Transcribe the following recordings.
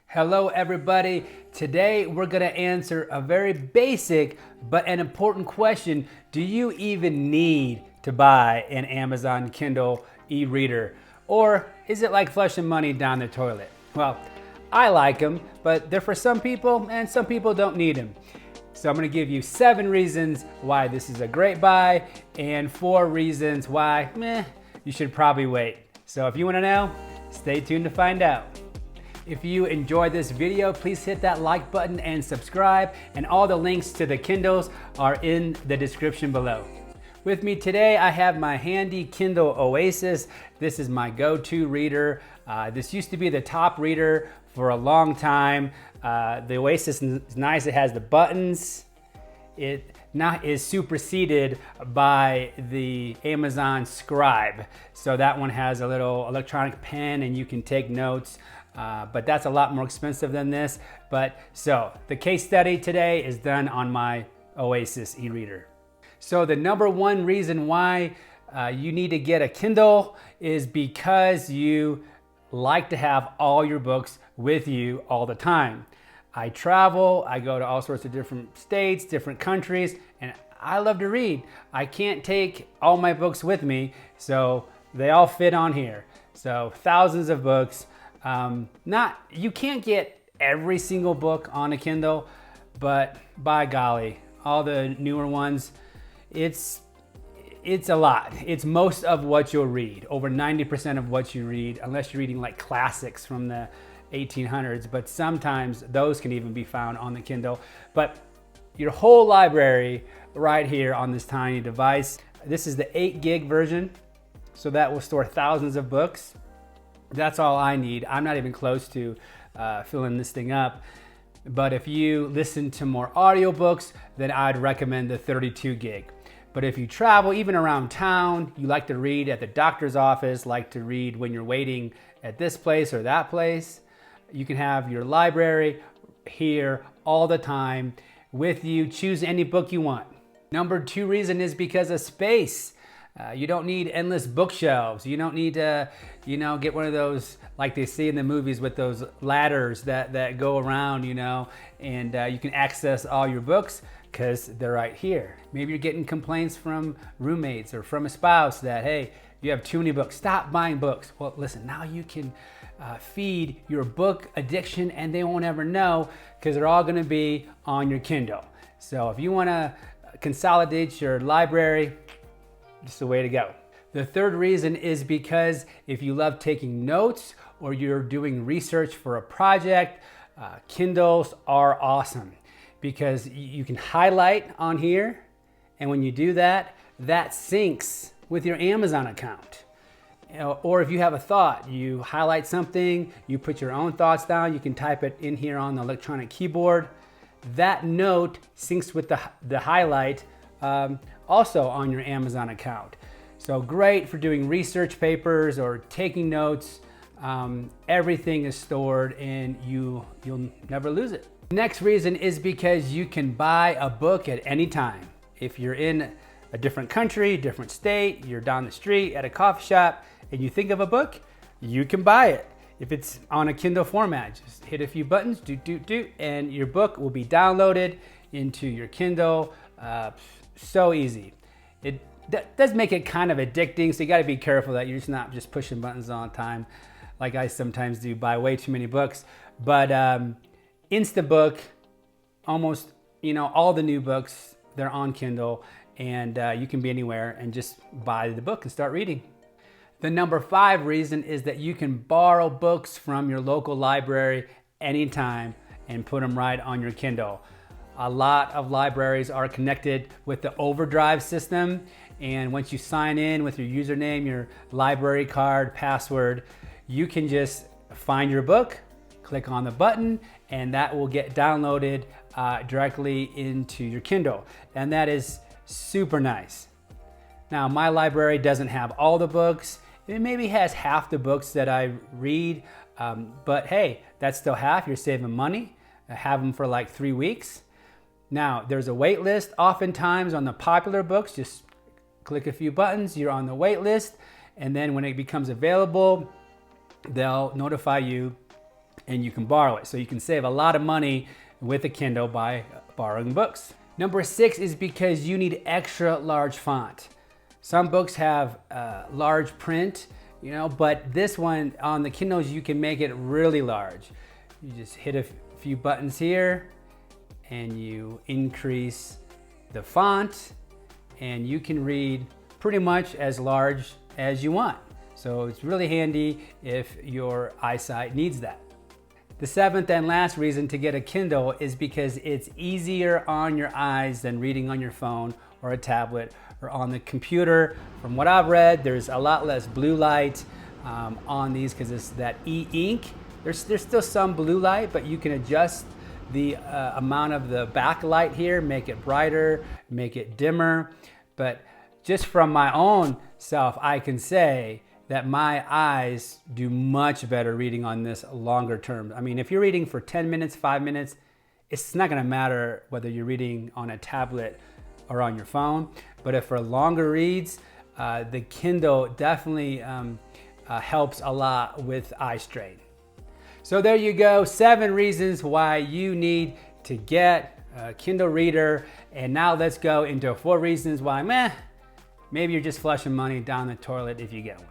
Hello everybody. Today we're going to answer a very basic but an important question. Do you even need to buy an Amazon Kindle e-reader? Or is it like flushing money down the toilet? Well, I like them, but they're for some people and some people don't need them. So I'm going to give you 7 reasons why this is a great buy and 4 reasons why you should probably wait. So if you want to know, stay tuned to find out. If you enjoyed this video, please hit that like button and subscribe, and all the links to the Kindles are in the description below. With me today, I have my handy Kindle Oasis. This is my go-to reader. This used to be the top reader for a long time. The Oasis is nice. It has the buttons. It now is superseded by the Amazon Scribe. So that one has a little electronic pen and you can take notes. But that's a lot more expensive than this. So the case study today is done on my Oasis e-reader. So the number one reason why you need to get a Kindle is because you like to have all your books with you all the time. I travel, I go to all sorts of different states, different countries, and I love to read. I can't take all my books with me, so they all fit on here. So thousands of books. You can't get every single book on a Kindle, but by golly, all the newer ones, it's a lot. It's most of what you'll read, over 90% of what you read, unless you're reading like classics from the 1800s, but sometimes those can even be found on the Kindle. But your whole library right here on this tiny device. This is the 8 gig version, so that will store thousands of books. That's all I need. I'm not even close to filling this thing up. But if you listen to more audiobooks, then I'd recommend the 32 gig. But if you travel, even around town, you like to read at the doctor's office, like to read when you're waiting at this place or that place, you can have your library here all the time with you. Choose any book you want. Number 2 reason is because of space. You don't need endless bookshelves. You don't need to, get one of those like they see in the movies with those ladders that go around, and you can access all your books because they're right here. Maybe you're getting complaints from roommates or from a spouse that, hey, you have too many books. Stop buying books. Well, listen, now you can feed your book addiction and they won't ever know because they're all going to be on your Kindle. So if you want to consolidate your library, it's the way to go. The third reason is because if you love taking notes or you're doing research for a project, Kindles are awesome because you can highlight on here, and when you do that, that syncs with your Amazon account. Or if you have a thought, you highlight something, you put your own thoughts down, you can type it in here on the electronic keyboard. That note syncs with the highlight also on your Amazon account. So great for doing research papers or taking notes. Everything is stored and you'll never lose it. Next reason is because you can buy a book at any time. If you're in a different country, different state, you're down the street at a coffee shop and you think of a book, you can buy it. If it's on a Kindle format, just hit a few buttons, and your book will be downloaded into your Kindle. So easy. It does make it kind of addicting, so you got to be careful that you're just not just pushing buttons all the time like I sometimes do, buy way too many books. But Instabook, almost all the new books, they're on Kindle, and you can be anywhere and just buy the book and start reading. The number 5 reason is that you can borrow books from your local library anytime and put them right on your Kindle. A lot of libraries are connected with the Overdrive system, and once you sign in with your username, your library card, password, you can just find your book, click on the button, and that will get downloaded directly into your Kindle, and that is super nice. Now, my library doesn't have all the books. It maybe has half the books that I read, but hey, that's still half. You're saving money. I have them for like 3 weeks. Now, there's a wait list oftentimes on the popular books. Just click a few buttons, you're on the wait list, and then when it becomes available, they'll notify you and you can borrow it. So you can save a lot of money with a Kindle by borrowing books. Number 6 is because you need extra large font. Some books have large print, you know, but this one on the Kindles, you can make it really large. You just hit a few buttons here and you increase the font and you can read pretty much as large as you want. So it's really handy if your eyesight needs that. The 7th and last reason to get a Kindle is because it's easier on your eyes than reading on your phone or a tablet or on the computer. From what I've read, there's a lot less blue light on these because it's that e-ink. There's still some blue light, but you can adjust the amount of the backlight here, make it brighter, make it dimmer. But just from my own self, I can say that my eyes do much better reading on this longer term. I mean, if you're reading for 10 minutes, 5 minutes, it's not gonna matter whether you're reading on a tablet or on your phone. But if for longer reads, the Kindle definitely helps a lot with eye strain. So there you go, 7 reasons why you need to get a Kindle reader. And now let's go into 4 reasons why, maybe you're just flushing money down the toilet if you get one.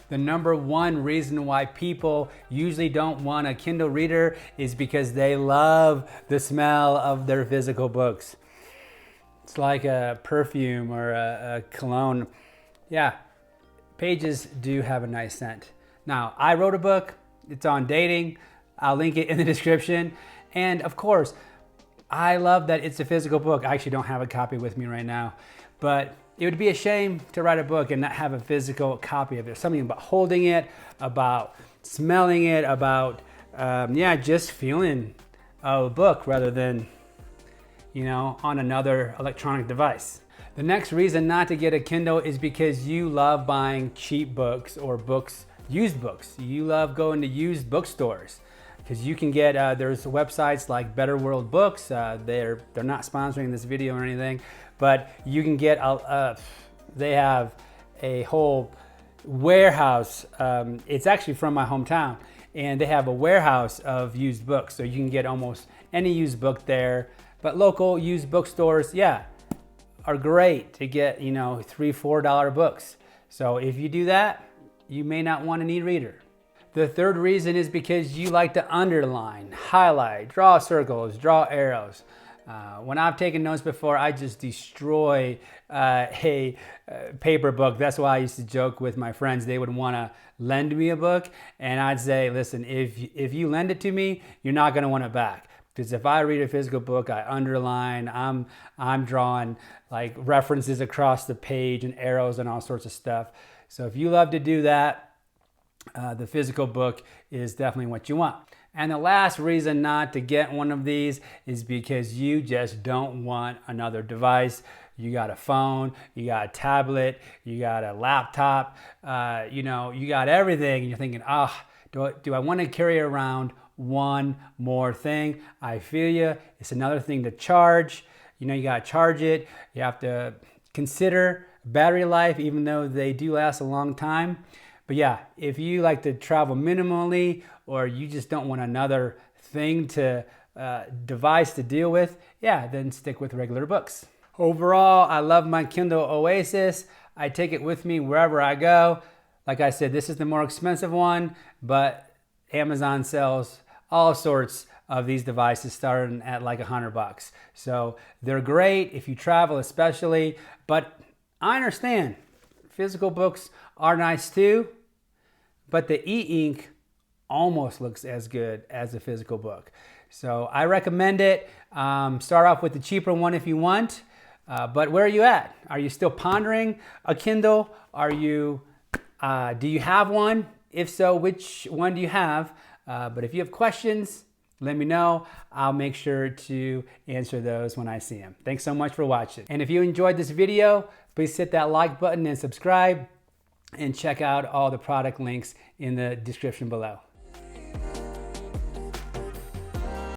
The number 1 reason why people usually don't want a Kindle reader is because they love the smell of their physical books. It's like a perfume or a cologne. Yeah, pages do have a nice scent. Now, I wrote a book. It's on dating. I'll link it in the description. And of course, I love that it's a physical book. I actually don't have a copy with me right now, but it would be a shame to write a book and not have a physical copy of it. Something about holding it, about smelling it, about just feeling a book rather than, you know, on another electronic device. The next reason not to get a Kindle is because you love buying cheap books or books, used books. You love going to used bookstores because you can get, there's websites like Better World Books. They're not sponsoring this video or anything, but you can get, they have a whole warehouse. It's actually from my hometown, and they have a warehouse of used books. So you can get almost any used book there. But local used bookstores, are great to get, you know, $3, $4 books. So if you do that, you may not want an e-reader. The 3rd reason is because you like to underline, highlight, draw circles, draw arrows. When I've taken notes before, I just destroy a paper book. That's why I used to joke with my friends. They would want to lend me a book, and I'd say, listen, if you lend it to me, you're not going to want it back. Because if I read a physical book, I underline, I'm drawing like references across the page and arrows and all sorts of stuff. So if you love to do that, the physical book is definitely what you want. And the last reason not to get one of these is because you just don't want another device. You got a phone, you got a tablet, you got a laptop, you know, you got everything. And you're thinking, do I want to carry around one more thing? I feel you. It's another thing to charge. You know, you got to charge it. You have to consider battery life, even though they do last a long time. But yeah, if you like to travel minimally, or you just don't want another thing to device to deal with, then stick with regular books. Overall, I love my Kindle Oasis. I take it with me wherever I go. Like I said, this is the more expensive one, but Amazon sells all sorts of these devices starting at like $100. So they're great if you travel especially, but I understand physical books are nice too, but the e-ink almost looks as good as a physical book. So I recommend it. Start off with the cheaper one if you want, but where are you at? Are you still pondering a Kindle? Do you have one? If so, which one do you have? But if you have questions, let me know. I'll make sure to answer those when I see them. Thanks so much for watching. And if you enjoyed this video, please hit that like button and subscribe, and check out all the product links in the description below.